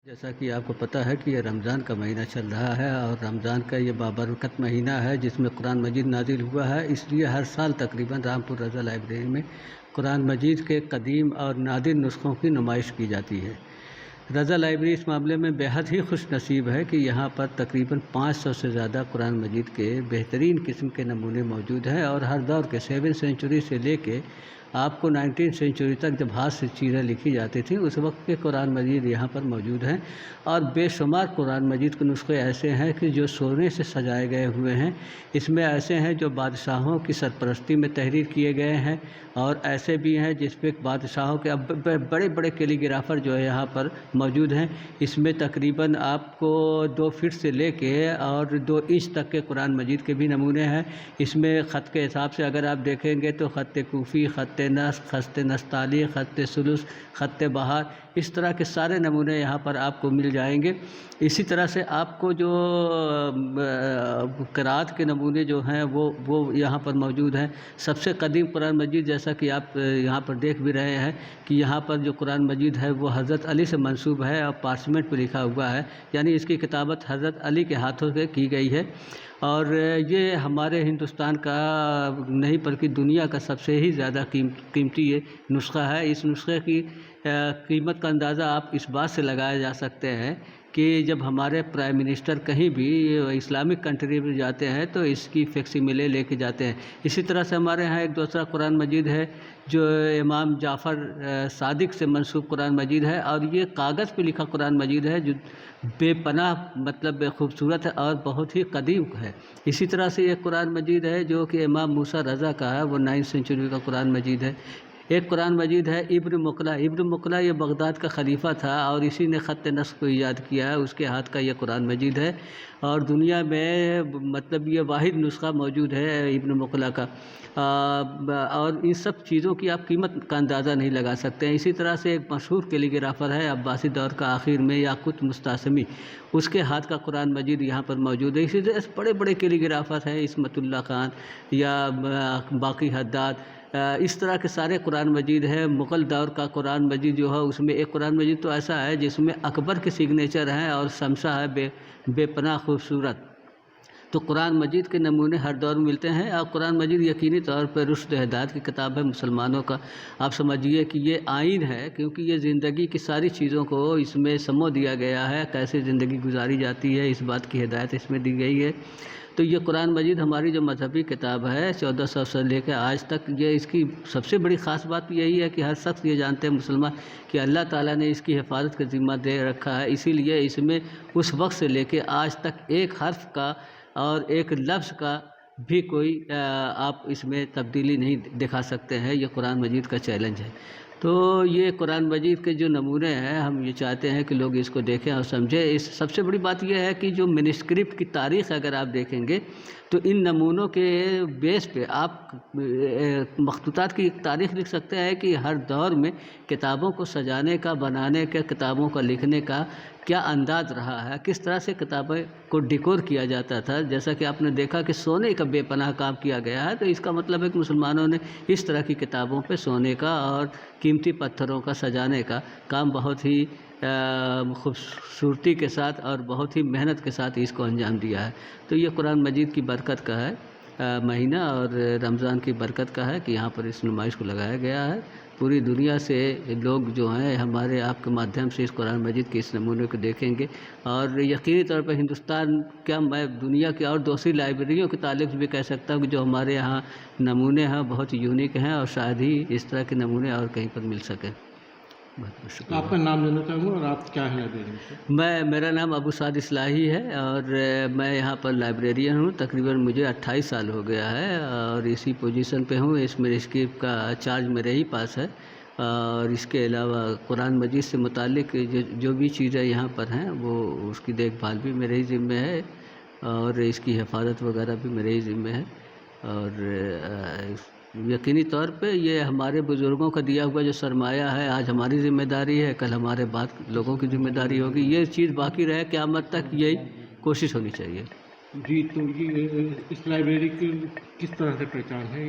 جیسا کہ آپ کو پتہ ہے کہ یہ رمضان کا مہینہ چل رہا ہے اور رمضان کا یہ بابرکت مہینہ ہے جس میں قرآن مجید نازل ہوا ہے. اس لیے ہر سال تقریباً رامپور رضا لائبریری میں قرآن مجید کے قدیم اور نادر نسخوں کی نمائش کی جاتی ہے. رضا لائبریری اس معاملے میں بے حد ہی خوش نصیب ہے کہ یہاں پر تقریباً 500 سے زیادہ قرآن مجید کے بہترین قسم کے نمونے موجود ہیں اور ہر دور کے 7 سینچری سے لے کے آپ کو 19 سینچری تک جب ہاتھ سے چیزیں لکھی جاتی تھیں اس وقت کے قرآن مجید یہاں پر موجود ہیں. اور بے شمار قرآن مجید کے نسخے ایسے ہیں کہ جو سونے سے سجائے گئے ہوئے ہیں. اس میں ایسے ہیں جو بادشاہوں کی سرپرستی میں تحریر کیے گئے ہیں اور ایسے بھی ہیں جس پہ بادشاہوں کے بڑے بڑے کیلی گرافر جو ہے یہاں پر موجود ہیں. اس میں تقریباً آپ کو 2 فٹ سے لے کے اور 2 انچ تک کے قرآن مجید کے بھی نمونے ہیں. اس میں خط کے حساب سے اگر آپ دیکھیں گے تو خط کوفی، خط نسخ، خط نستعلیق، خط ثلث، خط بہار، اس طرح کے سارے نمونے یہاں پر آپ کو مل جائیں گے. اسی طرح سے آپ کو جو قرأت کے نمونے جو ہیں وہ یہاں پر موجود ہیں. سب سے قدیم قرآن مجید جیسا کہ آپ یہاں پر دیکھ بھی رہے ہیں کہ یہاں پر جو قرآن مجید ہے وہ حضرت علی سے منسوب ہے اور پارچمنٹ پہ لکھا ہوا ہے، یعنی اس کی کتابت حضرت علی کے ہاتھوں سے کی گئی ہے. اور یہ ہمارے ہندوستان کا نہیں بلکہ دنیا کا سب سے ہی زیادہ قیمتی یہ نسخہ ہے. اس نسخے کی قیمت کا اندازہ آپ اس بات سے لگایا جا سکتے ہیں کہ جب ہمارے پرائم منسٹر کہیں بھی اسلامک کنٹری میں جاتے ہیں تو اس کی فیکسیملے لے کے جاتے ہیں. اسی طرح سے ہمارے ہاں ایک دوسرا قرآن مجید ہے جو امام جعفر صادق سے منسوب قرآن مجید ہے اور یہ کاغذ پہ لکھا قرآن مجید ہے جو بے پناہ مطلب خوبصورت ہے اور بہت ہی قدیم ہے. اسی طرح سے ایک قرآن مجید ہے جو کہ امام موسیٰ رضا کا ہے، وہ 9 سینچری کا قرآن مجید ہے. ایک قرآن مجید ہے ابن مقلہ. ابن مقلہ یہ بغداد کا خلیفہ تھا اور اسی نے خط نسخ کو ایجاد کیا ہے، اس کے ہاتھ کا یہ قرآن مجید ہے اور دنیا میں مطلب یہ واحد نسخہ موجود ہے ابن مقلہ کا. اور ان سب چیزوں کی آپ قیمت کا اندازہ نہیں لگا سکتے ہیں. اسی طرح سے ایک مشہور کیلی گرافر ہے عباسی دور کا آخر میں یاقوت مستعصمی، اس کے ہاتھ کا قرآن مجید یہاں پر موجود ہے. اسی طرح بڑے بڑے کیلی گرافر ہیں عصمت اللہ خان یا باقی حداد، اس طرح کے سارے قرآن مجید ہیں. مغل دور کا قرآن مجید جو ہے اس میں ایک قرآن مجید تو ایسا ہے جس میں اکبر کے سگنیچر ہیں اور شمشہ ہے بے پناہ خوبصورت. تو قرآن مجید کے نمونے ہر دور میں ملتے ہیں اور قرآن مجید یقینی طور پر رشد ہدایت کی کتاب ہے مسلمانوں کا. آپ سمجھیے کہ یہ آئین ہے کیونکہ یہ زندگی کی ساری چیزوں کو اس میں سمو دیا گیا ہے، کیسے زندگی گزاری جاتی ہے اس بات کی ہدایت اس میں دی گئی ہے. تو یہ قرآن مجید ہماری جو مذہبی کتاب ہے 1400 سے لے کے آج تک، یہ اس کی سب سے بڑی خاص بات یہی ہے کہ ہر شخص یہ جانتے ہیں مسلمان کہ اللہ تعالیٰ نے اس کی حفاظت کا ذمہ دے رکھا ہے. اسی لیے اس میں اس وقت سے لے کے آج تک ایک حرف کا اور ایک لفظ کا بھی کوئی آپ اس میں تبدیلی نہیں دکھا سکتے ہیں. یہ قرآن مجید کا چیلنج ہے. تو یہ قرآن مجید کے جو نمونے ہیں ہم یہ چاہتے ہیں کہ لوگ اس کو دیکھیں اور سمجھیں. اس سب سے بڑی بات یہ ہے کہ جو مینوسکرپٹ کی تاریخ اگر آپ دیکھیں گے تو ان نمونوں کے بیس پہ آپ مخطوطات کی تاریخ لکھ سکتے ہیں کہ ہر دور میں کتابوں کو سجانے کا، بنانے کا، کتابوں کا لکھنے کا کیا انداز رہا ہے، کس طرح سے کتابیں کو ڈیکور کیا جاتا تھا. جیسا کہ آپ نے دیکھا کہ سونے کا بے پناہ کام کیا گیا ہے، تو اس کا مطلب ہے کہ مسلمانوں نے اس طرح کی کتابوں پہ سونے کا اور قیمتی پتھروں کا سجانے کا کام بہت ہی خوبصورتی کے ساتھ اور بہت ہی محنت کے ساتھ اس کو انجام دیا ہے. تو یہ قرآن مجید کی برکت کا ہے مہینہ اور رمضان کی برکت کا ہے کہ یہاں پر اس نمائش کو لگایا گیا ہے. پوری دنیا سے لوگ جو ہیں ہمارے آپ کے مادھیم سے اس قرآن مجید کے اس نمونے کو دیکھیں گے اور یقینی طور پر ہندوستان کیا میں دنیا کی اور دوسری لائبریریوں کے تعلق سے بھی کہہ سکتا ہوں کہ جو ہمارے یہاں نمونے ہیں بہت یونیک ہیں اور شاید ہی اس طرح کے نمونے اور کہیں پر مل سکیں. بہت بہت شکریہ. آپ کا نام جاننا چاہوں گا اور آپ کیا ہیں لائبریری سے؟ میرا نام ابو سعد اصلاحی ہے اور میں یہاں پر لائبریرین ہوں. تقریباً مجھے 28 سال ہو گیا ہے اور اسی پوزیشن پہ ہوں. اس مینوسکرپٹ کا چارج میرے ہی پاس ہے اور اس کے علاوہ قرآن مجید سے متعلق جو بھی چیزیں یہاں پر ہیں وہ اس کی دیکھ بھال بھی میرے ہی ذمہ ہے اور اس کی حفاظت وغیرہ بھی میرے ہی ذمہ ہے. اور یقینی طور پہ یہ ہمارے بزرگوں کا دیا ہوا جو سرمایہ ہے آج ہماری ذمہ داری ہے، کل ہمارے بعد لوگوں کی ذمہ داری ہوگی. یہ چیز باقی رہے قیامت تک، یہی کوشش ہونی چاہیے. جی، تو یہ اس لائبریری کی کس طرح سے پہچان ہے؟